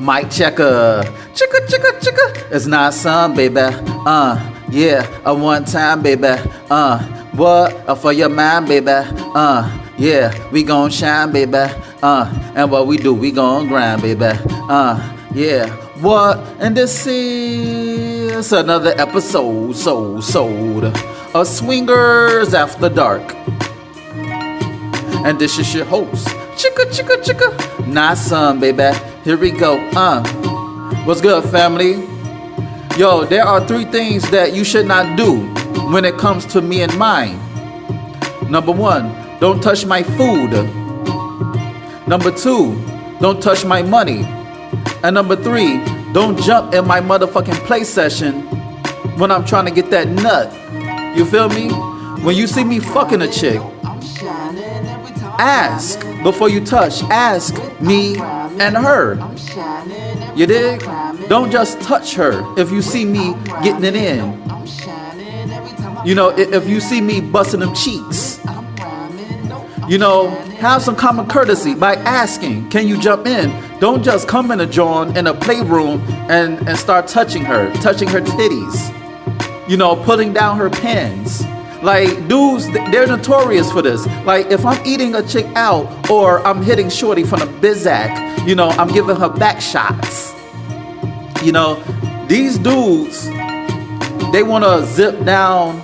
Mic checker. Chicka, chicka, chicka. It's not some, baby. Yeah, a one time, baby. What? For your mind, baby. Yeah, we gon' shine, baby. And what we do, we gon' grind, baby. Yeah, what? And this is another episode, sold of Swingers After Dark. And this is your host, Chicka, chicka, chicka. Not some, baby. Here we go. What's good, family? Yo, there are 3 things that you should not do when it comes to me and mine. Number 1, don't touch my food. Number 2, don't touch my money. And number 3, don't jump in my motherfucking play session when I'm trying to get that nut. You feel me? When you see me fucking a chick, ask before you touch. Ask me and her. You dig? Don't just touch her if you see me getting it in. You know, if you see me busting them cheeks. You know, have some common courtesy by asking, can you jump in? Don't just come in a joint in a playroom and start touching her titties. You know, putting down her pants. Like, dudes, they're notorious for this. Like, if I'm eating a chick out or I'm hitting shorty from a bizac, you know, I'm giving her back shots. You know, these dudes, they want to zip down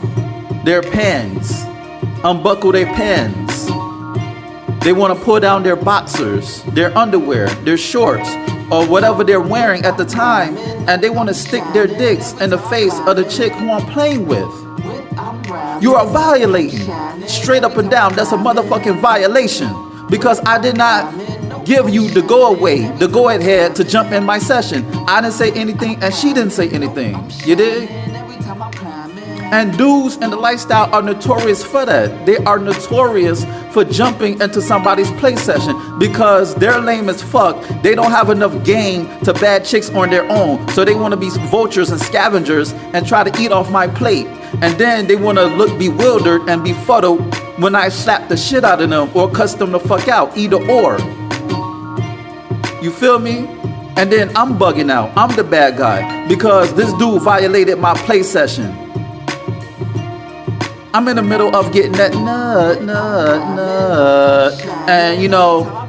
their pants, unbuckle their pants. They want to pull down their boxers, their underwear, their shorts, or whatever they're wearing at the time, and they want to stick their dicks in the face of the chick who I'm playing with. You are violating, straight up and down. That's a motherfucking violation, because I did not give you the go ahead to jump in my session. I didn't say anything and she didn't say anything. You dig? And dudes in the lifestyle are notorious for that. They are notorious for jumping into somebody's play session because they're lame as fuck. They don't have enough game to bad chicks on their own. So they want to be vultures and scavengers and try to eat off my plate. And then they want to look bewildered and befuddled when I slap the shit out of them or cuss them the fuck out. Either or. You feel me? And then I'm bugging out. I'm the bad guy because this dude violated my play session. I'm in the middle of getting that nut. And you know,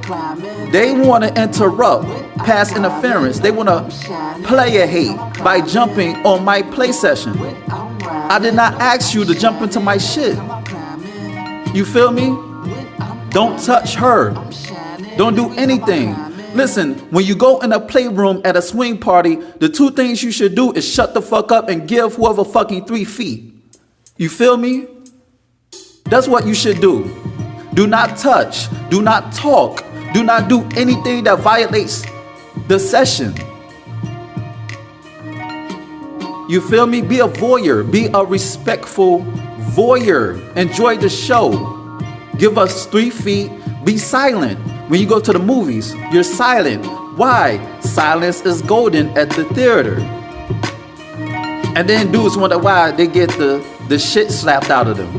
they want to interrupt past interference. They want to player hate by jumping on my play session. I did not ask you to jump into my shit. You feel me? Don't touch her. Don't do anything. Listen, when you go in a playroom at a swing party, the 2 things you should do is shut the fuck up and give whoever fucking 3 feet. You feel me? That's what you should do. Do not touch. Do not talk. Do not do anything that violates the session. You feel me? Be a voyeur. Be a respectful voyeur. Enjoy the show. Give us 3 feet. Be silent. When you go to the movies, you're silent. Why? Silence is golden at the theater. And then dudes wonder why they get the shit slapped out of them.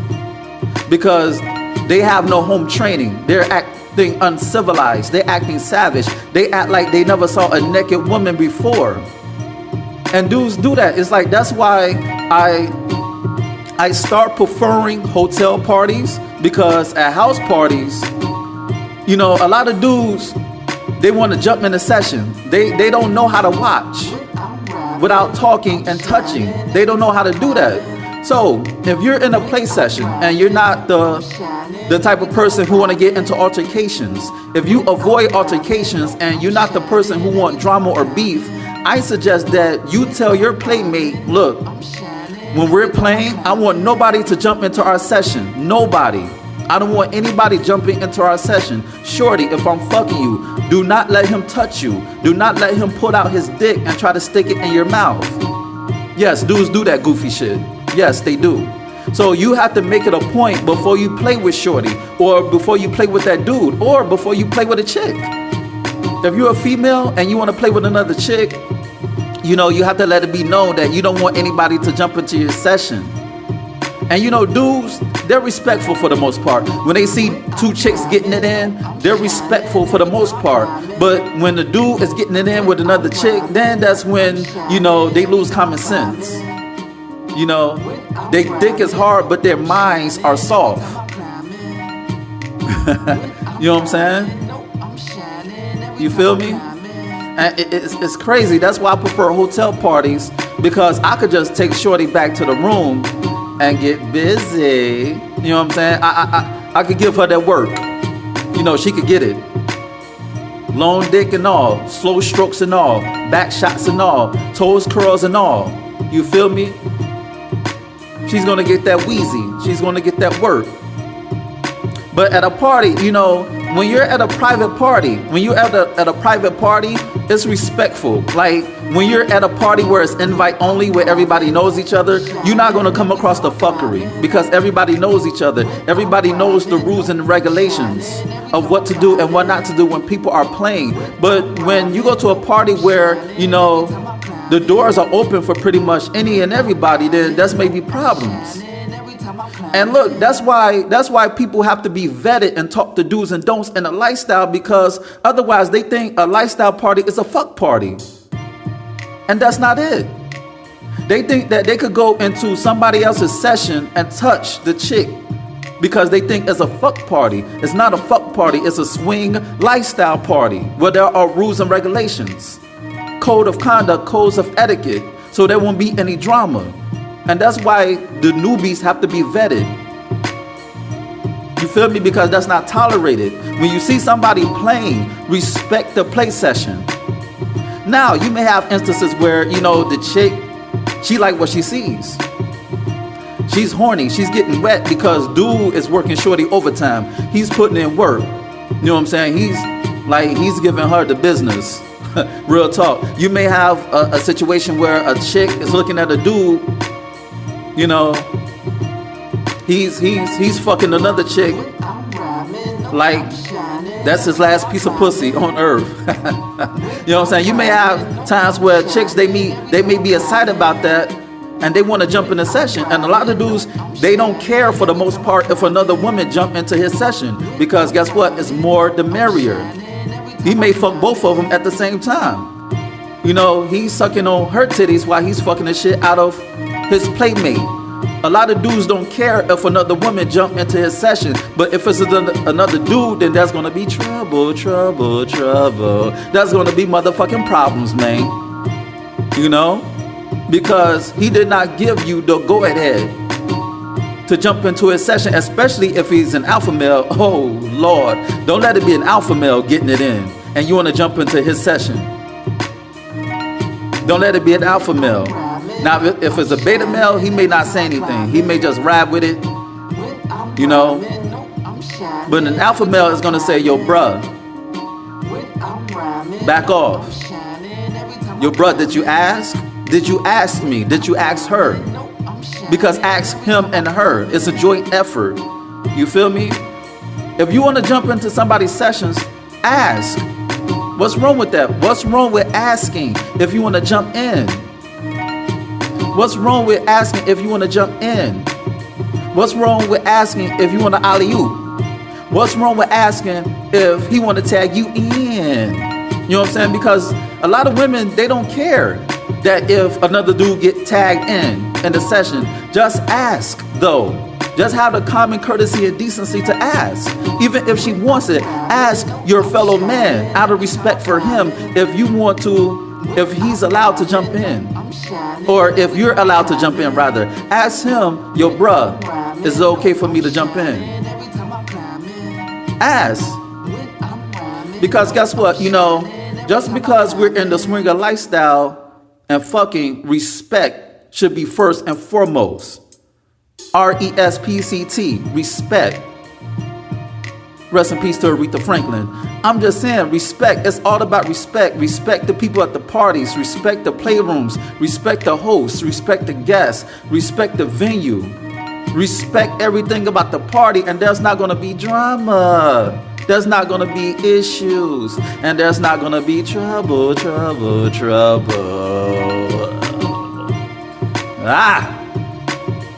Because they have no home training. They're acting uncivilized. They're acting savage. They act like they never saw a naked woman before. And dudes do that. It's like, that's why I start preferring hotel parties, because at house parties, you know, a lot of dudes, they want to jump in a session. They don't know how to watch without talking and touching. They don't know how to do that. So if you're in a play session and you're not the type of person who want to get into altercations, if you avoid altercations and you're not the person who want drama or beef, I suggest that you tell your playmate, look, when we're playing, I want nobody to jump into our session. Nobody. I don't want anybody jumping into our session. Shorty, if I'm fucking you, do not let him touch you. Do not let him pull out his dick and try to stick it in your mouth. Yes, dudes do that goofy shit. Yes, they do. So you have to make it a point before you play with shorty, or before you play with that dude, or before you play with a chick. If you're a female and you want to play with another chick, you know, you have to let it be known that you don't want anybody to jump into your session. And you know, dudes, they're respectful for the most part. When they see two chicks getting it in, they're respectful for the most part. But when the dude is getting it in with another chick, then that's when, they lose common sense. They think it's hard, but their minds are soft. You know what I'm saying? You feel me? And it's crazy. That's why I prefer hotel parties, because I could just take shorty back to the room and get busy. You know what I'm saying? I could give her that work. She could get it. Long dick and all, slow strokes and all, back shots and all, toes curls and all. You feel me? She's gonna get that wheezy. She's gonna get that work. But at a party, when you're at a private party, at a private party, it's respectful. Like when you're at a party where it's invite only, where everybody knows each other, you're not gonna come across the fuckery, because everybody knows each other. Everybody knows the rules and regulations of what to do and what not to do when people are playing. But when you go to a party where, the doors are open for pretty much any and everybody, then that's maybe problems. And look, that's why people have to be vetted and talk the do's and don'ts in a lifestyle, because otherwise they think a lifestyle party is a fuck party. And that's not it. They think that they could go into somebody else's session and touch the chick because they think it's a fuck party. It's not a fuck party, it's a swing lifestyle party where there are rules and regulations, code of conduct, codes of etiquette, so there won't be any drama. And that's why the newbies have to be vetted. You feel me? Because that's not tolerated. When you see somebody playing, respect the play session. Now, you may have instances where, the chick, she like what she sees. She's horny. She's getting wet because dude is working shorty overtime. He's putting in work. You know what I'm saying? He's giving her the business. Real talk. You may have a situation where a chick is looking at a dude, he's fucking another chick like that's his last piece of pussy on earth. You know what I'm saying? You may have times where chicks, they may be excited about that and they want to jump in a session. And a lot of dudes, they don't care for the most part if another woman jump into his session, because guess what? It's more the merrier. He may fuck both of them at the same time. He's sucking on her titties while he's fucking the shit out of his playmate. A lot of dudes don't care if another woman jump into his session, but if it's another dude, then there's gonna be trouble. There's gonna be motherfucking problems, man. Because he did not give you the go-ahead to jump into his session, especially if he's an alpha male. Oh Lord, don't let it be an alpha male getting it in and you want to jump into his session. Don't let it be an alpha male. Now, if it's a beta male, he may not say anything. He may just ride with it, But an alpha male is going to say, yo, bruh, back off. Yo, bruh, did you ask? Did you ask me? Did you ask her? Because ask him and her. It's a joint effort. You feel me? If you want to jump into somebody's sessions, ask. What's wrong with that? What's wrong with asking if you want to jump in? What's wrong with asking if you want to jump in? What's wrong with asking if you want to alley-oop? What's wrong with asking if he want to tag you in? You know what I'm saying? Because a lot of women, they don't care that if another dude get tagged in the session. Just ask, though. Just have the common courtesy and decency to ask. Even if she wants it, ask your fellow man out of respect for him if you want to, if he's allowed to jump in. Or if you're allowed to jump in, rather. Ask him, yo, bruh, is it okay for me to jump in? Ask. Because guess what? Just because we're in the swinger lifestyle and fucking, respect should be first and foremost. RESPCT, respect. Rest in peace to Aretha Franklin. I'm just saying, respect. It's all about respect. Respect the people at the parties. Respect the playrooms. Respect the hosts. Respect the guests. Respect the venue. Respect everything about the party, and there's not going to be drama. There's not going to be issues. And there's not going to be trouble.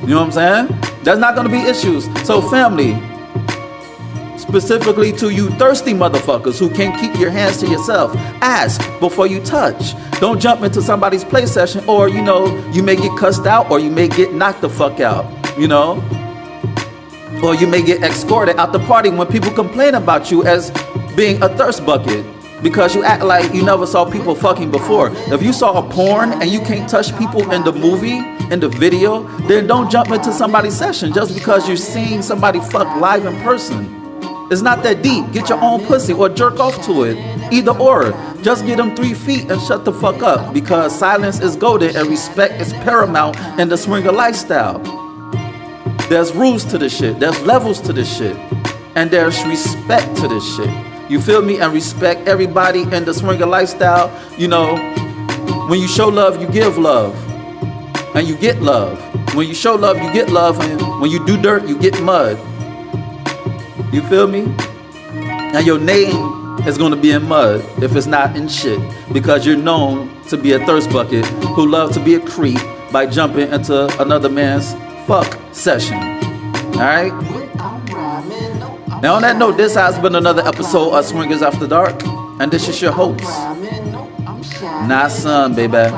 You know what I'm saying? There's not gonna be issues. So family, specifically to you thirsty motherfuckers who can't keep your hands to yourself, ask before you touch. Don't jump into somebody's play session, or you may get cussed out, or you may get knocked the fuck out, or you may get escorted out the party when people complain about you as being a thirst bucket because you act like you never saw people fucking before. If you saw a porn and you can't touch people in the movie, in the video, then don't jump into somebody's session just because you're seeing somebody fuck live in person. It's not that deep. Get your own pussy or jerk off to it. Either or. Just get them 3 feet and shut the fuck up, because silence is golden and respect is paramount in the swinger lifestyle. There's rules to this shit. There's levels to this shit. And there's respect to this shit. You feel me? And respect everybody in the swinger lifestyle. When you show love, you give love. And you get love. When you show love, you get love. And when you do dirt, you get mud. You feel me? And your name is going to be in mud if it's not in shit, because you're known to be a thirst bucket who love to be a creep by jumping into another man's fuck session. Alright? Now on that note, this has been another episode of Swingers After Dark, and this is your host, Nasun, baby.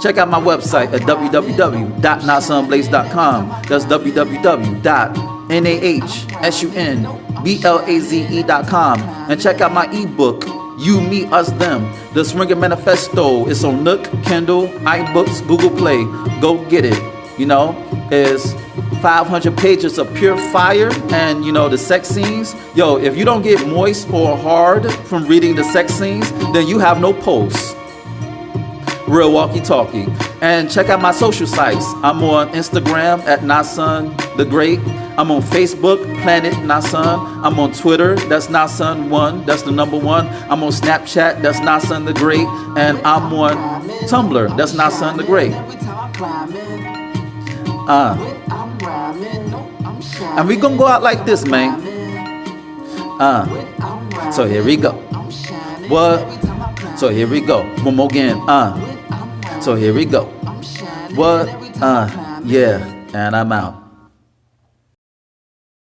Check out my website at www.nasunblaze.com. That's www.nahsunblaze.com. And check out my ebook, You, Me, Us, Them, The Swinger Manifesto. It's on Nook, Kindle, iBooks, Google Play. Go get it. It's 500 pages of pure fire, and the sex scenes. Yo, if you don't get moist or hard from reading the sex scenes, then you have no pulse. Real walkie-talkie. And check out my social sites. I'm on Instagram at Nasun the Great. I'm on Facebook, Planet Nasun. I'm on Twitter, that's Nasun1, that's the number 1. I'm on Snapchat, that's Nasun the Great. And I'm on Tumblr, that's Nasun the Great. And we gonna go out like this, man. So here we go. What? So here we go. One more again. So here we go. What? Yeah. And I'm out.